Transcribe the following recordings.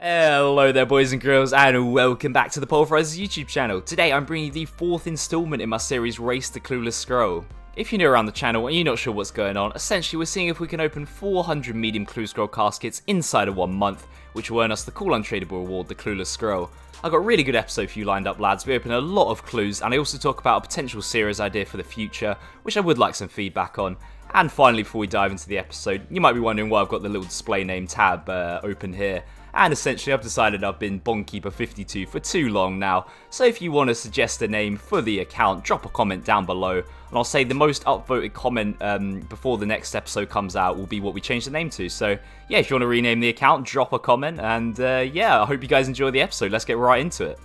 Hello there boys and girls, and welcome back to the OSRS YouTube channel. Today I'm bringing you the fourth installment in my series Race the Clueless Scroll. If you're new around the channel and you're not sure what's going on, essentially we're seeing if we can open 400 medium Clue Scroll caskets inside of 1 month, which will earn us the cool untradeable reward, the Clueless Scroll. I've got a really good episode for you lined up, lads. We open a lot of clues, and I also talk about a potential series idea for the future, which I would like some feedback on. And finally, before we dive into the episode, you might be wondering why I've got the little display name tab open here. And essentially I've decided I've been Bondkeeper52 for too long now, so if you want to suggest a name for the account, drop a comment down below, and I'll say the most upvoted comment before the next episode comes out will be what we change the name to. So yeah, if you want to rename the account, drop a comment, and yeah, I hope you guys enjoy the episode. Let's get right into it.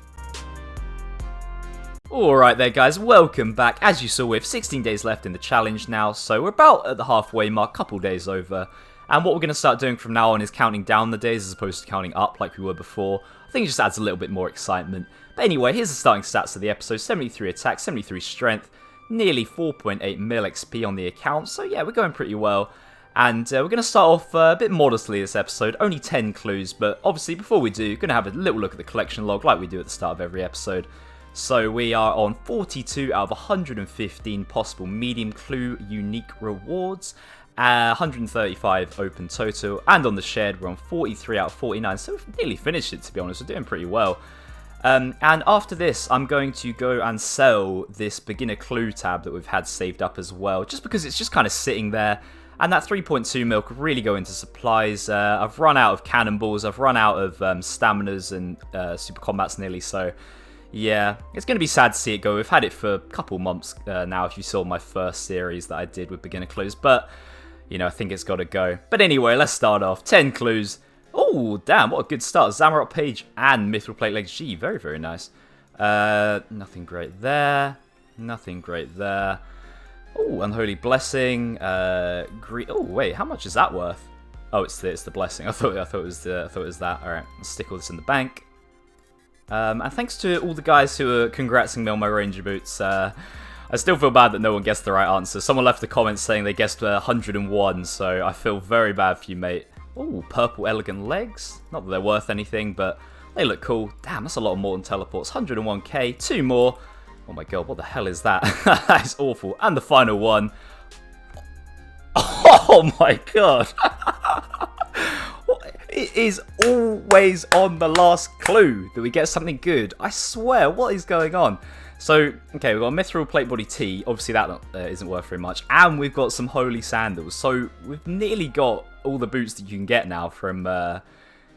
Alright there guys, welcome back. As you saw, we have 16 days left in the challenge now, so we're about at the halfway mark, couple days over. And what we're going to start doing from now on is counting down the days as opposed to counting up like we were before. I think it just adds a little bit more excitement. But anyway, here's the starting stats of the episode. 73 attack, 73 strength, nearly 4.8 mil XP on the account. So yeah, we're going pretty well. And we're going to start off a bit modestly this episode. Only 10 clues, but obviously before we do, we're going to have a little look at the collection log like we do at the start of every episode. So we are on 42 out of 115 possible medium clue unique rewards. 135 open total, and on the shared we're on 43 out of 49, so we've nearly finished it, to be honest. We're doing pretty well. And after this I'm going to go and sell this beginner clue tab that we've had saved up as well, just because it's just kind of sitting there, and that 3.2 mil could really go into supplies. I've run out of cannonballs, I've run out of staminas and super combats nearly, so yeah, it's going to be sad to see it go. We've had it for a couple months now, if you saw my first series that I did with beginner clues, but you know, I think it's got to go. But anyway, let's start off. 10 clues. Oh, damn, what a good start. Zamarot Page and Mithril Plate Legs G. Very, very nice. Nothing great there. Nothing great there. Oh, Unholy Blessing. Oh, wait, how much is that worth? Oh, it's the blessing. I thought it was that. All right, let's stick all this in the bank. And thanks to all the guys who are congratsing me on my Ranger boots. I still feel bad that no one guessed the right answer. Someone left a comment saying they guessed 101, so I feel very bad for you, mate. Ooh, purple elegant legs. Not that they're worth anything, but they look cool. Damn, that's a lot of Morton teleports. 101k, 2 more. Oh my god, what the hell is that? That is awful. And the final one. Oh my god. It is always on the last clue that we get something good. I swear, what is going on? So, okay, we've got Mithril Plate Body T. Obviously, that isn't worth very much. And we've got some Holy Sandals. So, we've nearly got all the boots that you can get now from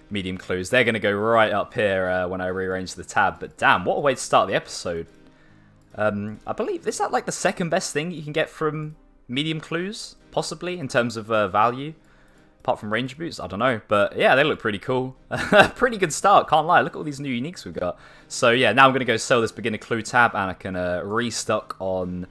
medium clues. They're going to go right up here when I rearrange the tab. But damn, what a way to start the episode. I believe, is that like the second best thing you can get from medium clues? Possibly, in terms of value? Apart from Ranger boots, I don't know. But yeah, they look pretty cool. Pretty good start, can't lie. Look at all these new uniques we've got. So yeah, now I'm going to go sell this beginner clue tab, and I can restock on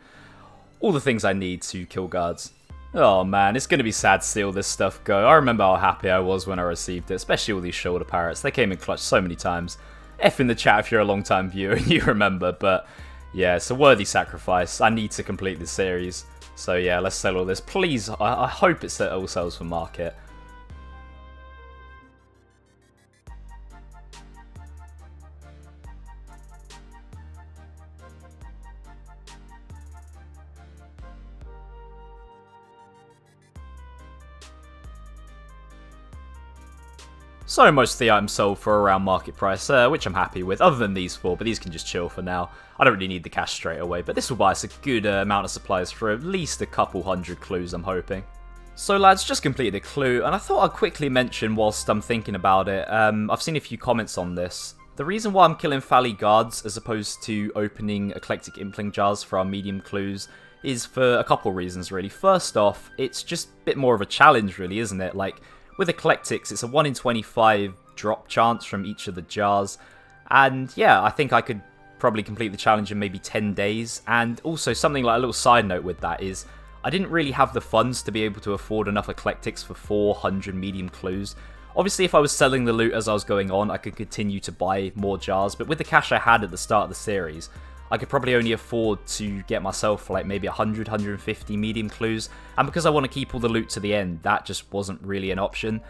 all the things I need to kill guards. Oh man, it's going to be sad to see all this stuff go. I remember how happy I was when I received it, especially all these shoulder parrots. They came in clutch so many times. F in the chat if you're a long time viewer and you remember, but yeah, it's a worthy sacrifice. I need to complete this series. So yeah, let's sell all this. Please, I hope it all sells for market. So most of the items sold for around market price, which I'm happy with, other than these 4, but these can just chill for now. I don't really need the cash straight away, but this will buy us a good amount of supplies for at least a couple hundred clues, I'm hoping. So lads, just completed a clue, and I thought I'd quickly mention whilst I'm thinking about it, I've seen a few comments on this. The reason why I'm killing Fally guards as opposed to opening eclectic impling jars for our medium clues is for a couple reasons really. First off, it's just a bit more of a challenge really, isn't it? Like, with Eclectics, it's a 1 in 25 drop chance from each of the jars. And yeah, I think I could probably complete the challenge in maybe 10 days. And also, something like a little side note with that is, I didn't really have the funds to be able to afford enough Eclectics for 400 medium clues. Obviously, if I was selling the loot as I was going on, I could continue to buy more jars. But with the cash I had at the start of the series, I could probably only afford to get myself like maybe 100, 150 medium clues, and because I want to keep all the loot to the end, that just wasn't really an option.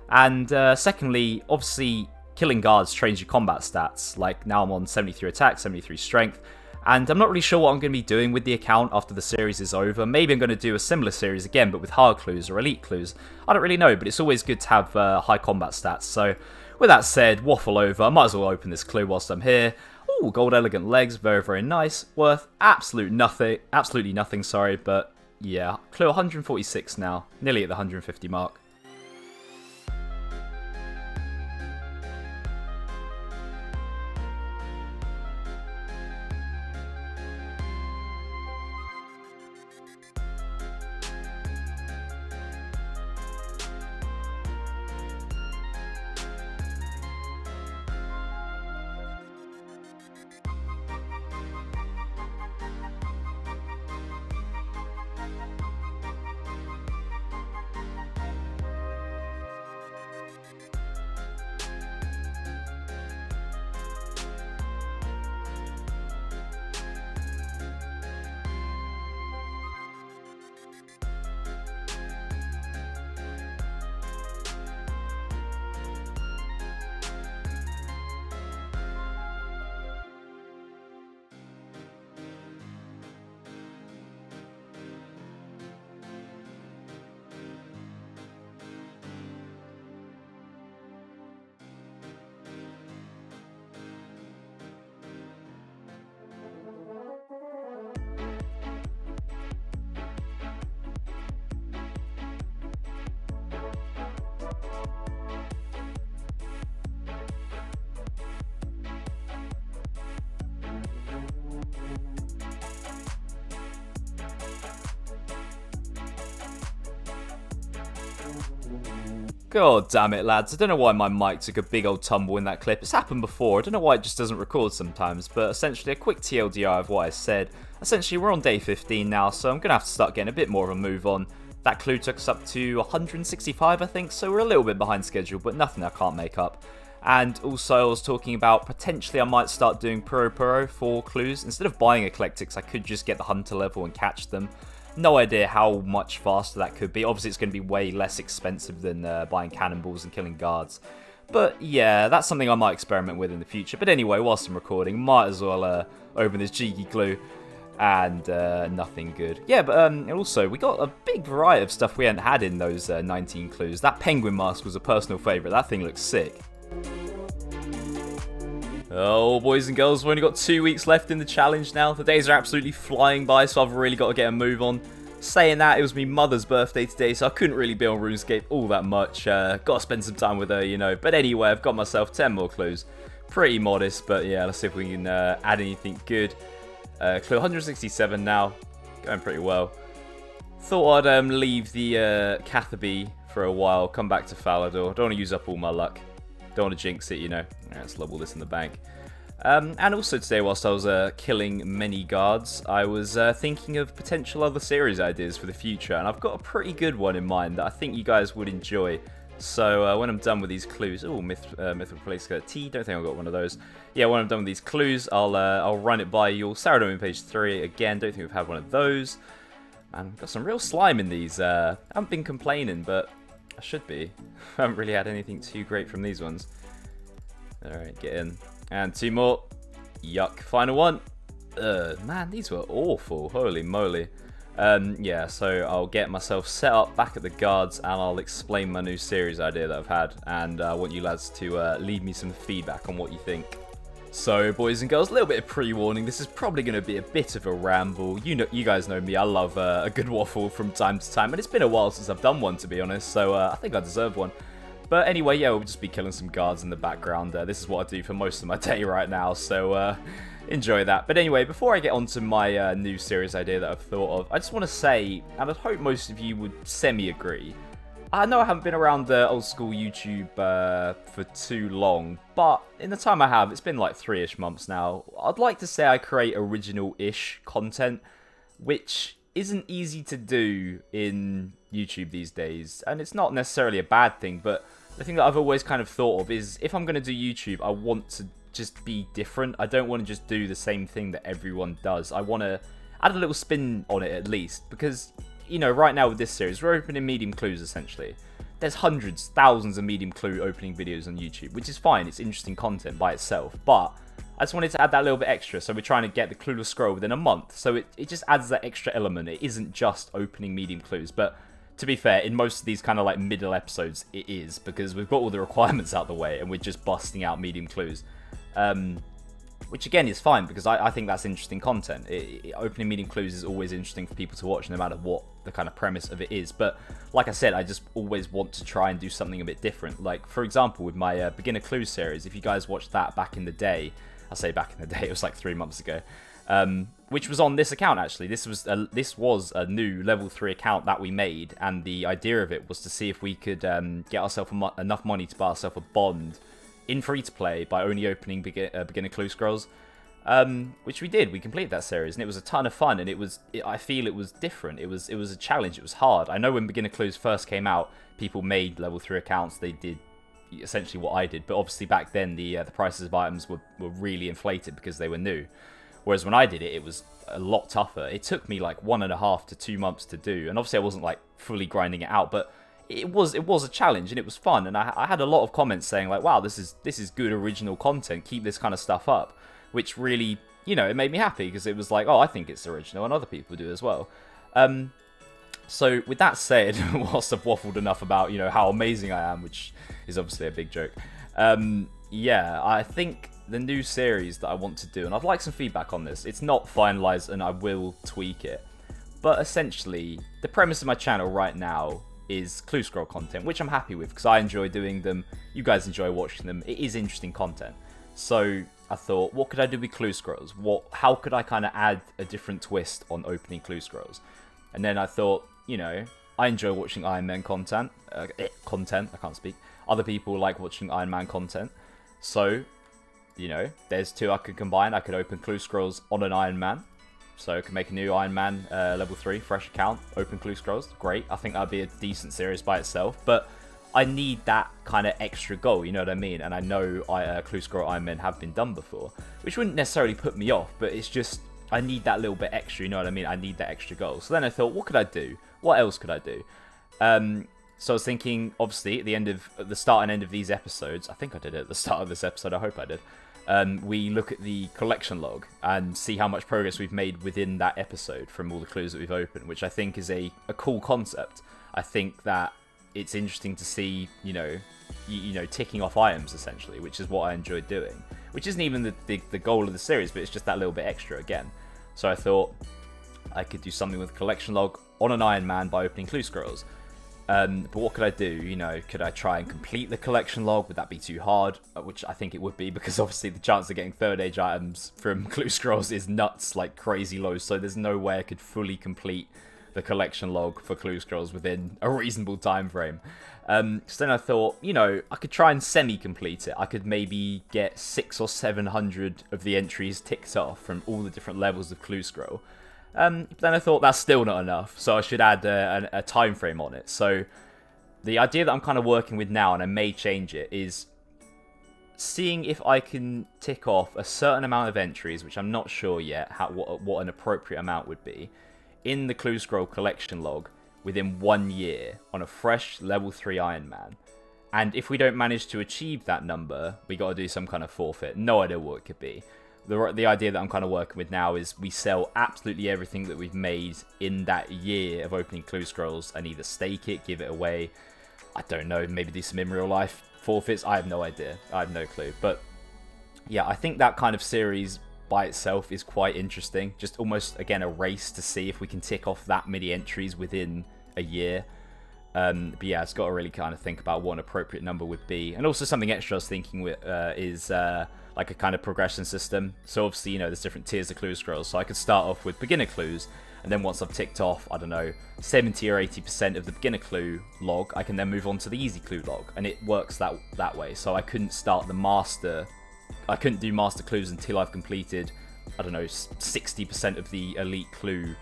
And secondly, obviously, killing guards trains your combat stats. Like, now I'm on 73 attack, 73 strength, and I'm not really sure what I'm going to be doing with the account after the series is over. Maybe I'm going to do a similar series again, but with hard clues or elite clues. I don't really know, but it's always good to have high combat stats. So, with that said, waffle over. I might as well open this clue whilst I'm here. Ooh, gold elegant legs, very, very nice. Worth absolutely nothing, sorry, but yeah, clue 146 now, nearly at the 150 mark. God damn it, lads. I don't know why my mic took a big old tumble in that clip. It's happened before. I don't know why it just doesn't record sometimes, but essentially a quick TLDR of what I said. Essentially, we're on day 15 now, so I'm going to have to start getting a bit more of a move on. That clue took us up to 165, I think, so we're a little bit behind schedule, but nothing I can't make up. And also, I was talking about potentially I might start doing Puro for clues. Instead of buying Eclectics, I could just get the Hunter level and catch them. No idea how much faster that could be. Obviously, it's going to be way less expensive than buying cannonballs and killing guards. But yeah, that's something I might experiment with in the future. But anyway, whilst I'm recording, might as well open this cheeky clue. And nothing good. Yeah, but also, we got a big variety of stuff we hadn't had in those 19 clues. That penguin mask was a personal favourite. That thing looks sick. Oh, boys and girls, we've only got 2 weeks left in the challenge now. The days are absolutely flying by, so I've really got to get a move on. Saying that, it was my mother's birthday today, so I couldn't really be on RuneScape all that much. Got to spend some time with her, you know. But anyway, I've got myself 10 more clues. Pretty modest, but yeah, let's see if we can add anything good. Clue 167 now. Going pretty well. Thought I'd leave the Catherby for a while, come back to Falador. Don't want to use up all my luck. Don't want to jinx it, you know. Let's level this in the bank. And also today, whilst I was killing many guards, I was thinking of potential other series ideas for the future, and I've got a pretty good one in mind that I think you guys would enjoy. So when I'm done with these clues, oh, Mythical Place T, don't think I've got one of those. Yeah, when I'm done with these clues, I'll run it by you all. Saradomin page 3, again, don't think we've had one of those. And got some real slime in these. I haven't been complaining, but I should be. I haven't really had anything too great from these ones. Alright, get in. And 2 more. Yuck. Final one. Man, these were awful. Holy moly. Yeah, so I'll get myself set up back at the guards and I'll explain my new series idea that I've had. And I want you lads to leave me some feedback on what you think. So, boys and girls, a little bit of pre-warning. This is probably going to be a bit of a ramble. You guys know me. I love a good waffle from time to time. And it's been a while since I've done one, to be honest. So, I think I deserve one. But anyway, yeah, we'll just be killing some guards in the background. This is what I do for most of my day right now, so enjoy that. But anyway, before I get on to my new series idea that I've thought of, I just want to say, and I hope most of you would semi-agree, I know I haven't been around old school YouTube for too long, but in the time I have, it's been like 3-ish months now, I'd like to say I create original-ish content, which isn't easy to do in YouTube these days, and it's not necessarily a bad thing, but the thing that I've always kind of thought of is if I'm going to do YouTube, I want to just be different. I don't want to just do the same thing that everyone does. I want to add a little spin on it at least, because, you know, right now with this series, we're opening medium clues essentially. there's hundreds, thousands of medium clue opening videos on YouTube, which is fine. It's interesting content by itself, but I just wanted to add that little bit extra. So we're trying to get the Clueless Scroll within a month. So it just adds that extra element. It isn't just opening medium clues, but to be fair, in most of these kind of like middle episodes, it is, because we've got all the requirements out the way and we're just busting out medium clues. Which again is fine, because I think that's interesting content. Opening medium clues is always interesting for people to watch, no matter what the kind of premise of it is. But like I said, I just always want to try and do something a bit different. Like, for example, with my Beginner Clues series, if you guys watched that back in the day, I say back in the day, it was like 3 months ago, which was on this account actually. This was a new level 3 account that we made, and the idea of it was to see if we could get ourselves enough money to buy ourselves a bond in free-to-play by only opening beginner clue scrolls, which we did. We completed that series, and it was a ton of fun, and I feel it was different. It was a challenge. It was hard. I know when beginner clues first came out, people made level 3 accounts. They did essentially what I did, but obviously back then the prices of items were really inflated because they were new. Whereas when I did it, it was a lot tougher. It took me like 1.5 to 2 months to do, and obviously I wasn't like fully grinding it out, but it was a challenge, and it was fun, and I had a lot of comments saying like, wow, this is good original content, keep this kind of stuff up, which really, you know, it made me happy, because it was like, oh, I think it's original, and other people do as well. So with that said, whilst I've waffled enough about, you know, how amazing I am, which is obviously a big joke, yeah, I think the new series that I want to do, and I'd like some feedback on this, it's not finalized and I will tweak it, but essentially the premise of my channel right now is clue scroll content, which I'm happy with because I enjoy doing them, you guys enjoy watching them, it is interesting content. So I thought, what could I do with clue scrolls? How could I kind of add a different twist on opening clue scrolls? And then I thought, you know, I enjoy watching Iron Man content, I can't speak. Other people like watching Iron Man content. So, you know, there's two I could combine. I could open clue scrolls on an Iron Man. So I can make a new Iron Man level 3 fresh account, open clue scrolls. Great. I think that'd be a decent series by itself. But I need that kind of extra goal, you know what I mean? And I know clue scroll Iron Men have been done before, which wouldn't necessarily put me off, but it's just, I need that little bit extra, you know what I mean? I need that extra goal. So then I thought, what could I do? What else could I do? So I was thinking, obviously, at the start and end of these episodes, I think I did it at the start of this episode, I hope I did, we look at the collection log and see how much progress we've made within that episode from all the clues that we've opened, which I think is a cool concept. I think that it's interesting to see, you know, ticking off items, essentially, which is what I enjoyed doing. Which isn't even the goal of the series, but it's just that little bit extra again. So I thought I could do something with collection log on an Iron Man by opening clue scrolls. But what could I do? You know, could I try and complete the collection log? Would that be too hard? Which I think it would be, because obviously the chance of getting third age items from clue scrolls is nuts, like crazy low. So there's no way I could fully complete the collection log for clue scrolls within a reasonable time frame. So then I thought, you know, I could try and semi-complete it. I could maybe get 600 or 700 of the entries ticked off from all the different levels of clue scroll. But then I thought that's still not enough, so I should add a time frame on it. So the idea that I'm kind of working with now, and I may change it, is seeing if I can tick off a certain amount of entries, which I'm not sure yet what an appropriate amount would be, in the clue scroll collection log within 1 year on a fresh level 3 Iron Man. And if we don't manage to achieve that number, we got to do some kind of forfeit. No idea what it could be. The idea that I'm kind of working with now is we sell absolutely everything that we've made in that year of opening clue scrolls and either stake it, give it away, I don't know, maybe do some in real life forfeits. I have no idea. I have no clue. But yeah, I think that kind of series by itself is quite interesting. Just almost, again, a race to see if we can tick off that many entries within a year. But yeah, it's got to really kind of think about what an appropriate number would be. And also something extra I was thinking with is like a kind of progression system. So obviously, you know, there's different tiers of clue scrolls. So I could start off with beginner clues, and then once I've ticked off, I don't know, 70 or 80% of the beginner clue log, I can then move on to the easy clue log, and it works that way. So I couldn't start the master, I couldn't do master clues until I've completed, I don't know, 60% of the elite clue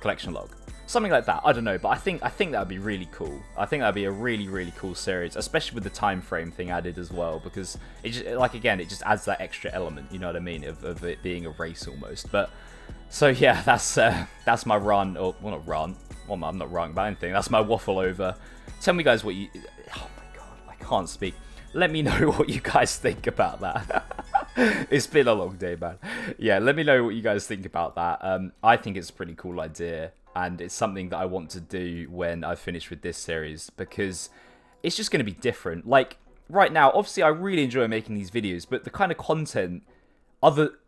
collection log. Something like that, I don't know, but I think that would be really cool. I think that would be a really, really cool series, especially with the time frame thing added as well, because it just, like, again, it just adds that extra element, you know what I mean, of it being a race almost. But so yeah, that's my rant, or well, not rant, Well, I'm not wrong about anything. That's my waffle over. Tell me, guys, what you... Oh, my God. I can't speak. Let me know what you guys think about that. It's been a long day, man. Yeah, let me know what you guys think about that. I think it's a pretty cool idea, and it's something that I want to do when I finish with this series, because it's just going to be different. Like, right now, obviously, I really enjoy making these videos, but the kind of content,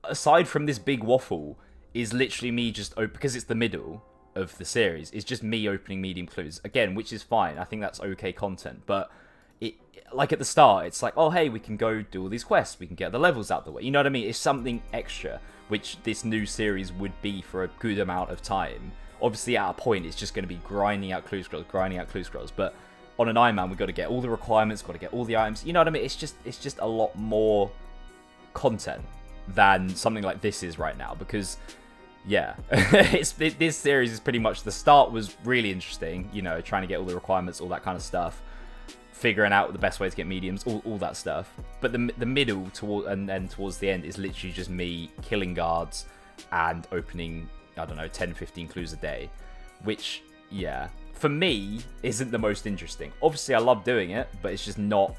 aside from this big waffle, is literally me just... because it's the middle of the series, it's just me opening medium clues. Again, which is fine. I think that's okay content, but... like at the start, it's like, oh hey, we can go do all these quests, we can get the levels out the way, you know what I mean? It's something extra, which this new series would be for a good amount of time. Obviously at a point it's just going to be grinding out clue scrolls, but on an Iron Man we've got to get all the requirements, got to get all the items, you know what I mean? It's just a lot more content than something like this is right now, because yeah, this series is pretty much, the start was really interesting, you know, trying to get all the requirements, all that kind of stuff, figuring out the best way to get mediums, all that stuff. But the middle and then towards the end is literally just me killing guards and opening, I don't know, 10-15 clues a day, which, yeah, for me isn't the most interesting. Obviously I love doing it, but it's just not,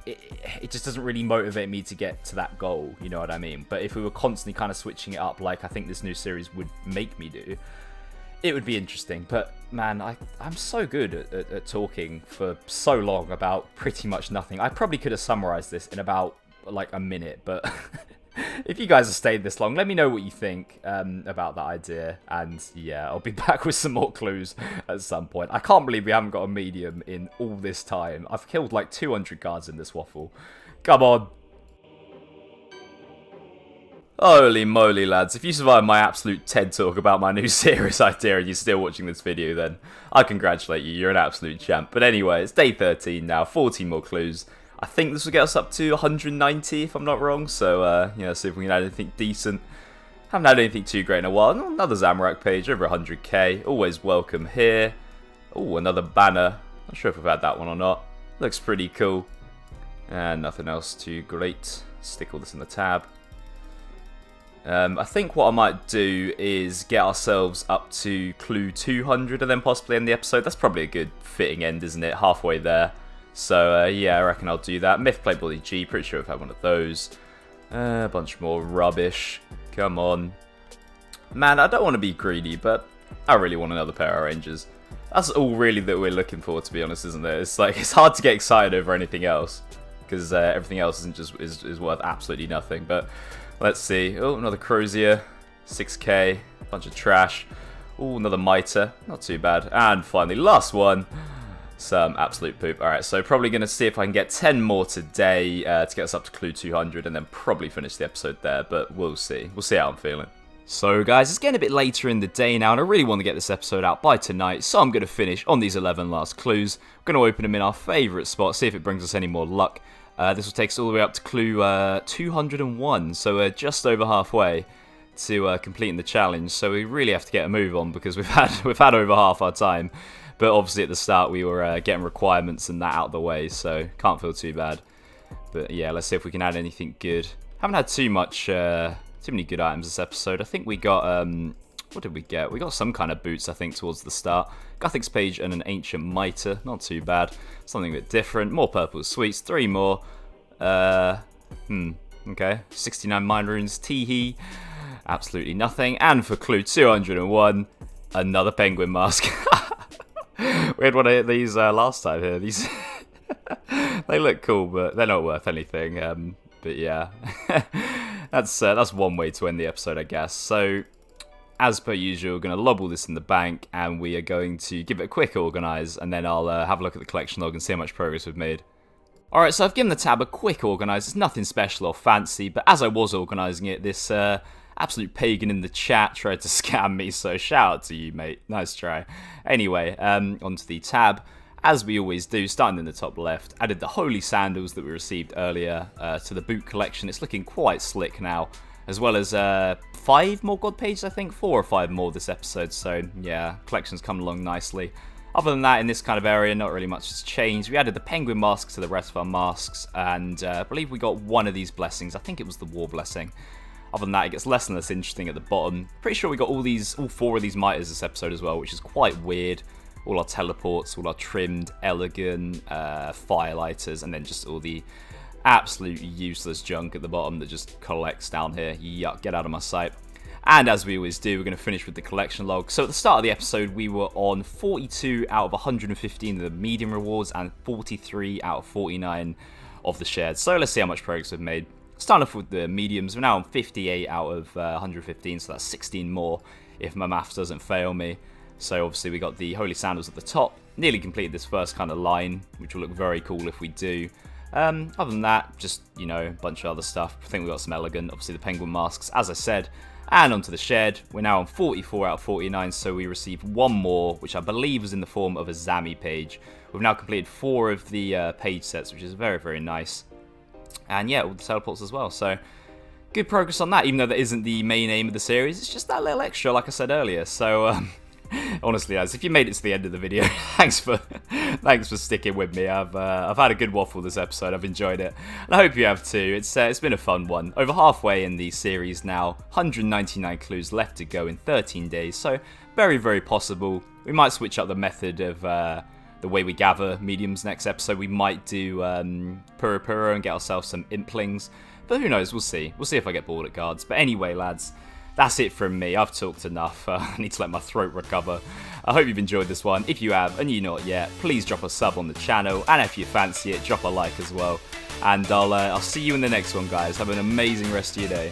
it just doesn't really motivate me to get to that goal, you know what I mean? But if we were constantly kind of switching it up like I think this new series would make me do, it would be interesting. But man, I'm so good at talking for so long about pretty much nothing. I probably could have summarized this in about like a minute, but if you guys have stayed this long, let me know what you think about that idea. And yeah, I'll be back with some more clues at some point. I can't believe we haven't got a medium in all this time. I've killed like 200 guards in this waffle. Come on. Holy moly, lads. If you survived my absolute TED talk about my new series idea and you're still watching this video, then I congratulate you. You're an absolute champ. But anyway, it's day 13 now. 14 more clues. I think this will get us up to 190, if I'm not wrong. So, you know, see if we can add anything decent. Haven't had anything too great in a while. Another Zamorak page, over 100k. Always welcome here. Oh, another banner. Not sure if we've had that one or not. Looks pretty cool. And nothing else too great. Stick all this in the tab. I think what I might do is get ourselves up to clue 200 and then possibly end the episode. That's probably a good fitting end, isn't it? Halfway there. So, yeah, I reckon I'll do that. Myth Play Body G, pretty sure I've had one of those. A bunch more rubbish. Come on. Man, I don't want to be greedy, but I really want another pair of Rangers. That's all really that we're looking for, to be honest, isn't it? It's like, it's hard to get excited over anything else, because everything else is worth absolutely nothing. But let's see. Oh, another Crozier. 6k. Bunch of trash. Oh, another Mitre. Not too bad. And finally, last one. Some absolute poop. Alright, so probably going to see if I can get 10 more today to get us up to clue 200 and then probably finish the episode there, but we'll see. We'll see how I'm feeling. So guys, it's getting a bit later in the day now and I really want to get this episode out by tonight, so I'm going to finish on these 11 last clues. We're going to open them in our favourite spot, see if it brings us any more luck. This will take us all the way up to clue 201, so we're just over halfway to completing the challenge, so we really have to get a move on because we've had over half our time. But obviously at the start we were getting requirements and that out of the way, so can't feel too bad. But yeah, let's see if we can add anything good. Haven't had too many good items this episode. I think we got, what did we get? We got some kind of boots, I think, towards the start. Gothic's Page and an Ancient Mitre, not too bad. Something a bit different. More Purple Sweets, 3 more. Okay. 69 Mind Runes, Teehee. Absolutely nothing. And for clue 201, another Penguin Mask. We had one of these last time here. These they look cool, but they're not worth anything. But yeah, that's one way to end the episode, I guess. So, as per usual, we're going to lob all this in the bank, and we are going to give it a quick organise, and then I'll have a look at the collection log and see how much progress we've made. Alright, so I've given the tab a quick organise. It's nothing special or fancy, but as I was organising it, this absolute pagan in the chat tried to scam me, so shout out to you, mate. Nice try. Anyway, onto the tab. As we always do, starting in the top left, added the Holy Sandals that we received earlier to the boot collection. It's looking quite slick now, as well as 5 more God pages, I think. 4 or 5 more this episode, so yeah, collection's come along nicely. Other than that, in this kind of area, not really much has changed. We added the Penguin Mask to the rest of our masks, and I believe we got one of these blessings. I think it was the War Blessing. Other than that, it gets less and less interesting at the bottom. Pretty sure we got all 4 of these miters this episode as well, which is quite weird. All our teleports, all our trimmed, elegant firelighters, and then just all the absolute useless junk at the bottom that just collects down here. Yuck, get out of my sight. And as we always do, we're going to finish with the collection log. So at the start of the episode, we were on 42 out of 115 of the medium rewards and 43 out of 49 of the shared. So let's see how much progress we've made. Starting off with the mediums, we're now on 58 out of 115, so that's 16 more if my maths doesn't fail me. So obviously we got the Holy Sandals at the top. Nearly completed this first kind of line, which will look very cool if we do. Other than that, just, you know, a bunch of other stuff. I think we got some elegant, obviously the penguin masks, as I said. And onto the shared, we're now on 44 out of 49, so we received 1 more, which I believe was in the form of a Zami page. We've now completed 4 of the page sets, which is very, very nice. And yeah, all the teleports as well, so good progress on that, even though that isn't the main aim of the series. It's just that little extra, like I said earlier. So honestly, guys, if you made it to the end of the video, thanks for sticking with me. I've had a good waffle this episode. I've enjoyed it, and I hope you have too. It's been a fun one. Over halfway in the series now, 199 clues left to go in 13 days. So very, very possible we might switch up the method of the way we gather mediums next episode. We might do Pura and get ourselves some implings, but who knows? We'll see. We'll see if I get bored at cards. But anyway, lads, that's it from me. I've talked enough. I need to let my throat recover. I hope you've enjoyed this one. If you have, and you're not yet, please drop a sub on the channel. And if you fancy it, drop a like as well. And I'll see you in the next one, guys. Have an amazing rest of your day.